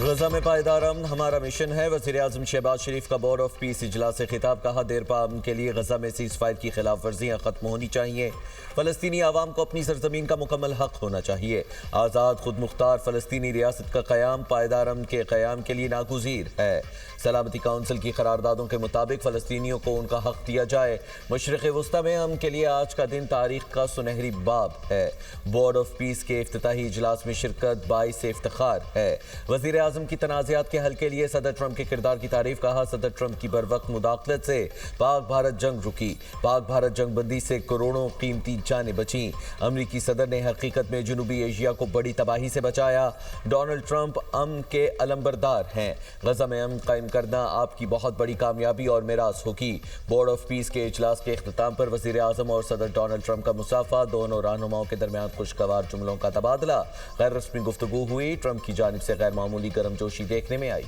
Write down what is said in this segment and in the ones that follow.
غزہ میں پائیدار امن ہمارا مشن ہے۔ وزیراعظم شہباز شریف کا بورڈ آف پیس اجلاس سے خطاب، کہا دیر پا امن کے لیے غزہ میں سیز فائر کی خلاف ورزیاں ختم ہونی چاہیے۔ فلسطینی عوام کو اپنی سرزمین کا مکمل حق ہونا چاہیے۔ آزاد خود مختار فلسطینی ریاست کا قیام پائیدار امن کے قیام کے لیے ناگزیر ہے۔ سلامتی کونسل کی قراردادوں کے مطابق فلسطینیوں کو ان کا حق دیا جائے۔ مشرق وسطی میں امن کے لیے آج کا دن تاریخ کا سنہری باب ہے۔ بورڈ آف پیس کے افتتاحی اجلاس میں شرکت باعث افتخار ہے۔ وزیر اعظم کی تنازعات کے حل کے لیے صدر ٹرمپ کے کردار کی تعریف، کہا صدر ٹرمپ کی بروقت مداخلت سے پاک بھارت جنگ رکی۔ پاک بھارت جنگ بندی سے کروڑوں قیمتی جانیں بچیں۔ امریکی صدر نے حقیقت میں جنوبی ایشیا کو بڑی تباہی سے بچایا۔ ڈونلڈ ٹرمپ امن کے علمبردار ہیں۔ غزہ میں امن قائم کرنا آپ کی بہت بڑی کامیابی اور میراث ہوگی۔ بورڈ آف پیس کے اجلاس کے اختتام پر وزیر اعظم اور صدر ڈونلڈ ٹرمپ کا مصافحہ، دونوں رہنماؤں کے درمیان خوشگوار جملوں کا تبادلہ۔ غیر رسمی گفتگو ہوئی۔ ٹرمپ کی جانب سے غیر معمولی گرم جوشی دیکھنے میں آئی۔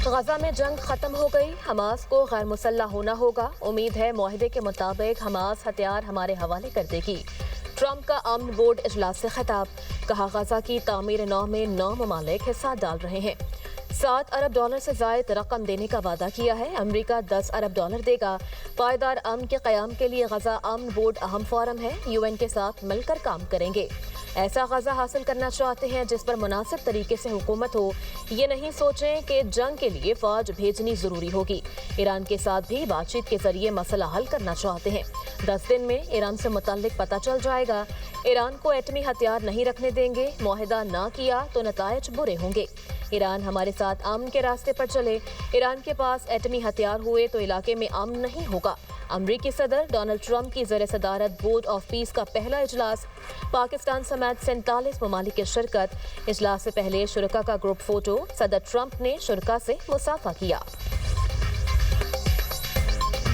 غزہ میں جنگ ختم ہو گئی، حماس کو غیر مسلح ہونا ہوگا، امید ہے معاہدے کے مطابق حماس ہتھیار ہمارے حوالے کر دے گی۔ ٹرمپ کا امن بورڈ اجلاس سے خطاب، کہا غزہ کی تعمیر نو میں 9 ممالک حصہ ڈال رہے ہیں۔ $7 ارب سے زائد رقم دینے کا وعدہ کیا ہے۔ امریکہ $10 ارب دے گا۔ پائیدار امن کے قیام کے لیے غزہ امن بورڈ اہم فورم ہے، UN کے ساتھ مل کر کام کریں گے۔ ایسا غزہ حاصل کرنا چاہتے ہیں جس پر مناسب طریقے سے حکومت ہو، یہ نہیں سوچیں کہ جنگ کے لیے فوج بھیجنی ضروری ہوگی۔ ایران کے ساتھ بھی بات چیت کے ذریعے مسئلہ حل کرنا چاہتے ہیں۔ 10 دن میں ایران سے متعلق پتہ چل جائے گا۔ ایران کو ایٹمی ہتھیار نہیں رکھنے دیں گے، معاہدہ نہ کیا تو نتائج برے ہوں گے۔ ایران ہمارے ساتھ امن کے راستے پر چلے، ایران کے پاس ایٹمی ہتھیار ہوئے تو علاقے میں امن نہیں ہوگا۔ امریکی صدر ڈونلڈ ٹرمپ کی زیر صدارت بورڈ آف پیس کا پہلا اجلاس، پاکستان سمیت 47 ممالک کی شرکت۔ اجلاس سے پہلے شرکاء کا گروپ فوٹو، صدر ٹرمپ نے شرکاء سے مصافحہ کیا۔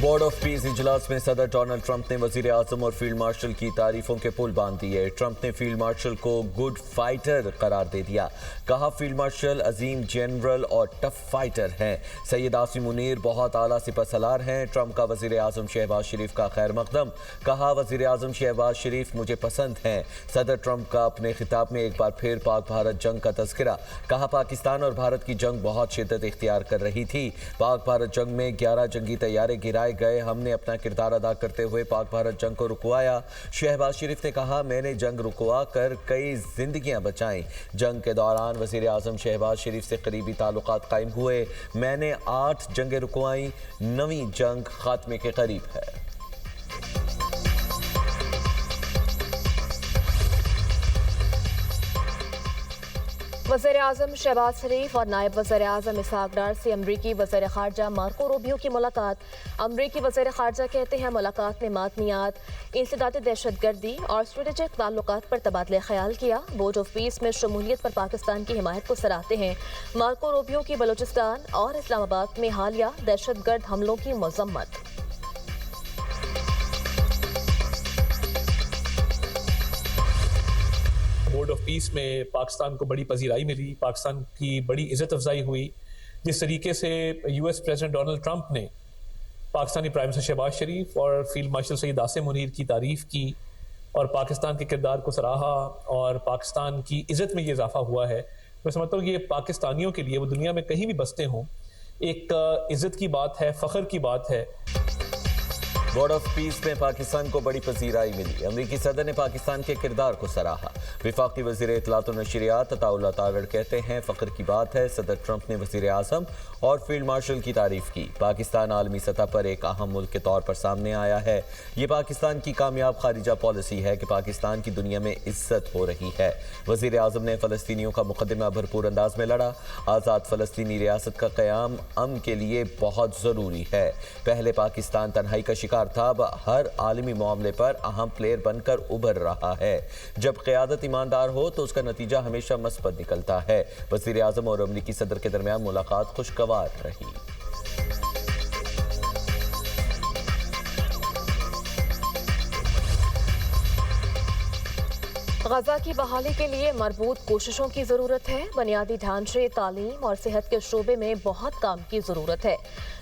بورڈ آف پیس اجلاس میں صدر ڈونلڈ ٹرمپ نے وزیر اعظم اور فیلڈ مارشل کی تعریفوں کے پل باندھ دیے۔ ٹرمپ نے فیلڈ مارشل کو گڈ فائٹر قرار دے دیا، کہا فیلڈ مارشل عظیم جنرل اور ٹف فائٹر ہیں۔ سید عاصم منیر بہت اعلیٰ سپہ سالار ہیں۔ ٹرمپ کا وزیر اعظم شہباز شریف کا خیر مقدم، کہا وزیر اعظم شہباز شریف مجھے پسند ہیں۔ صدر ٹرمپ کا اپنے خطاب میں ایک بار پھر پاک بھارت جنگ کا تذکرہ، کہا پاکستان اور بھارت کی جنگ بہت شدت اختیار کر رہی تھی۔ پاک بھارت جنگ میں 11 جنگی طیارے گرائے گئے، ہم نے اپنا کردار ادا کرتے ہوئے پاک بھارت جنگ کو رکوایا۔ شہباز شریف نے کہا میں نے جنگ رکوا کر کئی زندگیاں بچائیں۔ جنگ کے دوران وزیر اعظم شہباز شریف سے قریبی تعلقات قائم ہوئے۔ میں نے 8 جنگیں رکوائیں، 9ویں جنگ خاتمے کے قریب ہے۔ وزیر اعظم شہباز شریف اور نائب وزیر اعظم اسحاق ڈار سے امریکی وزیر خارجہ مارکو روبیو کی ملاقات۔ امریکی وزیر خارجہ کہتے ہیں ملاقات میں معدنیات، انسداد دہشت گردی اور اسٹریٹجک تعلقات پر تبادلہ خیال کیا۔ بورڈ آف پیس میں شمولیت پر پاکستان کی حمایت کو سراہتے ہیں مارکو روبیو کی بلوچستان اور اسلام آباد میں حالیہ دہشت گرد حملوں کی مذمت۔ بورڈ آف پیس میں پاکستان کو بڑی پذیرائی ملی، پاکستان کی بڑی عزت افزائی ہوئی۔ جس طریقے سے US پریزیڈنٹ ڈونلڈ ٹرمپ نے پاکستانی پرائم منسٹر شہباز شریف اور فیلڈ مارشل سید عاصم منیر کی تعریف کی اور پاکستان کے کردار کو سراہا اور پاکستان کی عزت میں یہ اضافہ ہوا ہے، میں سمجھتا ہوں کہ یہ پاکستانیوں کے لیے، وہ دنیا میں کہیں بھی بستے ہوں، ایک عزت کی بات ہے، فخر کی بات ہے۔ بورڈ آف پیس میں پاکستان کو بڑی پذیرائی ملی، امریکی صدر نے پاکستان کے کردار کو سراہا۔ وفاقی وزیر اطلاعات و نشریات عطاء اللہ تارڑ کہتے ہیں فخر کی بات ہے، صدر ٹرمپ نے وزیر اعظم اور فیلڈ مارشل کی تعریف کی۔ پاکستان عالمی سطح پر ایک اہم ملک کے طور پر سامنے آیا ہے۔ یہ پاکستان کی کامیاب خارجہ پالیسی ہے کہ پاکستان کی دنیا میں عزت ہو رہی ہے۔ وزیر اعظم نے فلسطینیوں کا مقدمہ بھرپور انداز میں لڑا، آزاد فلسطینی ریاست کا قیام امن کے لیے بہت ضروری ہے۔ پہلے پاکستان تنہائی کا شکار تھا، اب ہر عالمی معاملے پر اہم پلیئر بن کر ابھر رہا ہے۔ جب قیادت ایماندار ہو تو اس کا نتیجہ ہمیشہ مثبت نکلتا ہے۔ وزیر اعظم اور امریکی صدر کے درمیان ملاقات خوشگوار رہی۔ غزہ کی بحالی کے لیے مربوط کوششوں کی ضرورت ہے۔ بنیادی ڈھانچے، تعلیم اور صحت کے شعبے میں بہت کام کی ضرورت ہے۔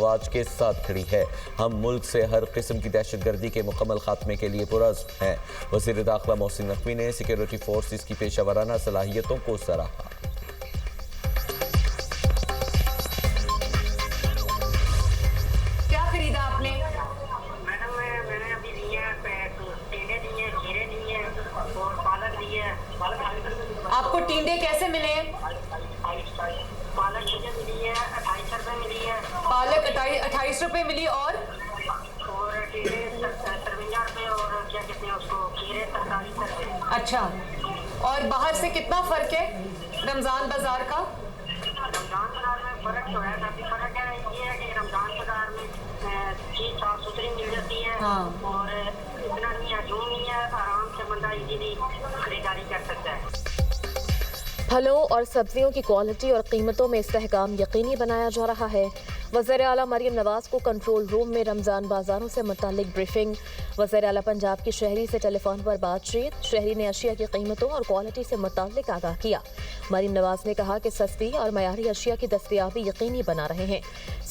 افواج کے ساتھ کھڑی ہے. ہم ملک سے ہر قسم کی دہشت گردی کے مکمل خاتمے کے لیے پرعزم ہیں. وزیر داخلہ محسن نقوی نے سیکیورٹی فورسز کی پیشہ ورانہ صلاحیتوں کو سراہا. کیا خریدا آپ نے؟ میڈم میں نے ابھی لی ہے ٹینڈے دی ہیں, کھیرے دی ہیں اور پالک دی ہے. آپ کو ٹینڈے کیسے ملے؟ پالک مجھے ملی ہے 28 روپے ملی ہے پالک 28 روپے ملی اور ٹینڈے 53 روپے اور کیا کہتے ہیں اس کو کھیرے 47 روپے. اچھا، اور باہر سے کتنا فرق ہے رمضان بازار کا؟ رمضان بازار میں فرق تو ہے, کافی فرق ہے. یہ ہے کہ رمضان بازار میں چیز صاف ستھری مل جاتی ہے اور اتنا نہیں ہے, جو نہیں ہے آرام سے بندہ ایزیلی خریداری کر سکتا ہے. پھلوں اور سبزیوں کی کوالٹی اور قیمتوں میں استحکام یقینی بنایا جا رہا ہے. وزیر اعلیٰ مریم نواز کو کنٹرول روم میں رمضان بازاروں سے متعلق بریفنگ. وزیر اعلیٰ پنجاب کی شہری سے ٹیلی فون پر بات چیت. شہری نے اشیاء کی قیمتوں اور کوالٹی سے متعلق آگاہ کیا. مریم نواز نے کہا کہ سستی اور معیاری اشیاء کی دستیابی یقینی بنا رہے ہیں.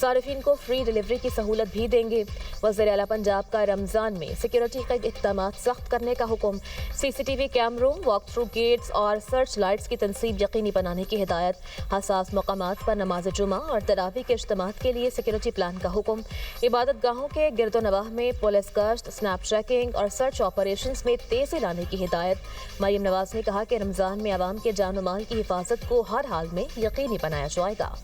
صارفین کو فری ڈیلیوری کی سہولت بھی دیں گے. وزیر اعلیٰ پنجاب کا رمضان میں سیکیورٹی کے اقدامات سخت کرنے کا حکم. سی سی ٹی وی کیمروں, واک تھرو گیٹس اور سرچ لائٹس کی تنصیب یقینی بنانے کی ہدایت. حساس مقامات پر نماز جمعہ اور تراویح کے اجتماعات کے لیے سیکیورٹی پلان کا حکم. عبادت گاہوں کے گرد و نواح میں پولیس گشت, اسنیپ چیکنگ اور سرچ آپریشنز میں تیزی لانے کی ہدایت. مریم نواز نے کہا کہ رمضان میں عوام کے جان و مال کی حفاظت کو ہر حال میں یقینی بنایا جائے گا.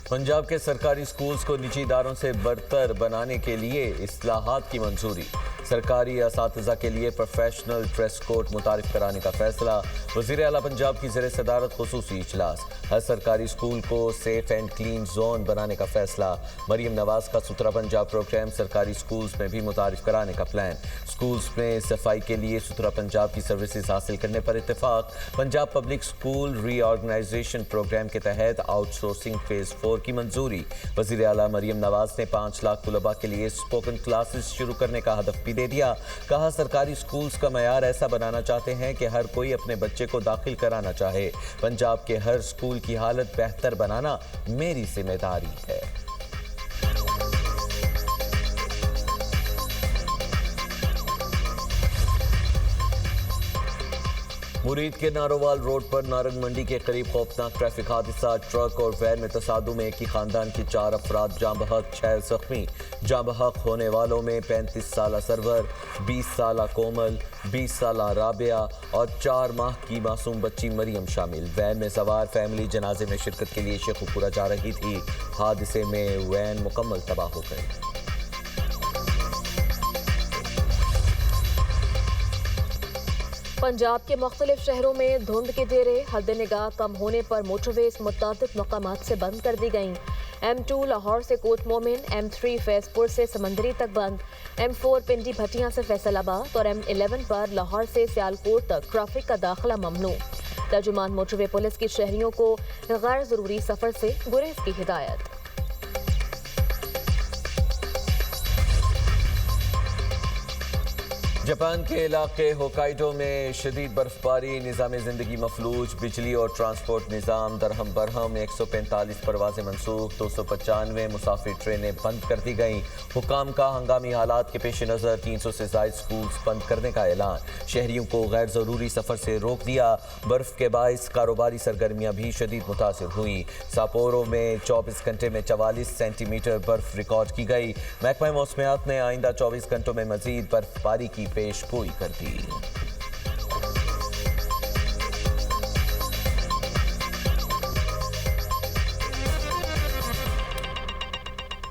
پنجاب کے سرکاری سکولز کو نجی اداروں سے برتر بنانے کے لیے اصلاحات کی منظوری. سرکاری اساتذہ کے لیے پروفیشنل ڈریس کوڈ متعارف کرانے کا فیصلہ. وزیر اعلیٰ پنجاب کی زیر صدارت خصوصی اجلاس. ہر سرکاری سکول کو سیف اینڈ کلین زون بنانے کا فیصلہ. مریم نواز کا ستھرا پنجاب پروگرام سرکاری سکولز میں بھی متعارف کرانے کا پلان. سکولز میں صفائی کے لیے ستھرا پنجاب کی سروسز حاصل کرنے پر اتفاق. پنجاب پبلک سکول ری آرگنائزیشن پروگرام کے تحت آؤٹ سورسنگ فیز 4 کی منظوری. وزیر اعلیٰ مریم نواز نے 5 لاکھ طلباء کے لیے اسپوکن کلاسز شروع کرنے کا ہدف بھی دے دیا. کہا سرکاری سکولز کا معیار ایسا بنانا چاہتے ہیں کہ ہر کوئی اپنے بچے کو داخل کرانا چاہے. پنجاب کے ہر سکول کی حالت بہتر بنانا میری ذمہ داری ہے. مرید کے نارووال روڈ پر نارنگ منڈی کے قریب خوفناک ٹریفک حادثہ. ٹرک اور وین میں تصادم میں ایک ہی خاندان کی 4 افراد جاں بحق, 6 زخمی. جاں بحق ہونے والوں میں 35 سالہ سرور, 20 سالہ کومل, 20 سالہ رابعہ اور 4 ماہ کی معصوم بچی مریم شامل. وین میں سوار فیملی جنازے میں شرکت کے لیے شیخو پورہ جا رہی تھی. حادثے میں وین مکمل تباہ ہو گئی. پنجاب کے مختلف شہروں میں دھند کے ڈیرے. حد نگاہ کم ہونے پر موٹر ویز متعدد مقامات سے بند کر دی گئیں. M2 لاہور سے کوٹ مومن, M3 فیض پور سے سمندری تک بند, M4 پنڈی بھٹیاں سے فیصل آباد اور M11 پر لاہور سے سیالکوٹ تک ٹریفک کا داخلہ ممنوع. ترجمان موٹر وے پولیس کی شہریوں کو غیر ضروری سفر سے گریز کی ہدایت. جاپان کے علاقے ہوکائیڈو میں شدید برف باری, نظام زندگی مفلوج, بجلی اور ٹرانسپورٹ نظام درہم برہم. 145 پروازیں منسوخ, 295 مسافر ٹرینیں بند کر دی گئیں. حکام کا ہنگامی حالات کے پیش نظر 300 سے زائد سکولز بند کرنے کا اعلان. شہریوں کو غیر ضروری سفر سے روک دیا. برف کے باعث کاروباری سرگرمیاں بھی شدید متاثر ہوئیں. ساپورو میں 24 گھنٹے میں 44 سینٹی میٹر برف ریکارڈ کی گئی. محکمہ موسمیات نے آئندہ 24 گھنٹوں میں مزید برف باری کی پیش گوئی کر دی.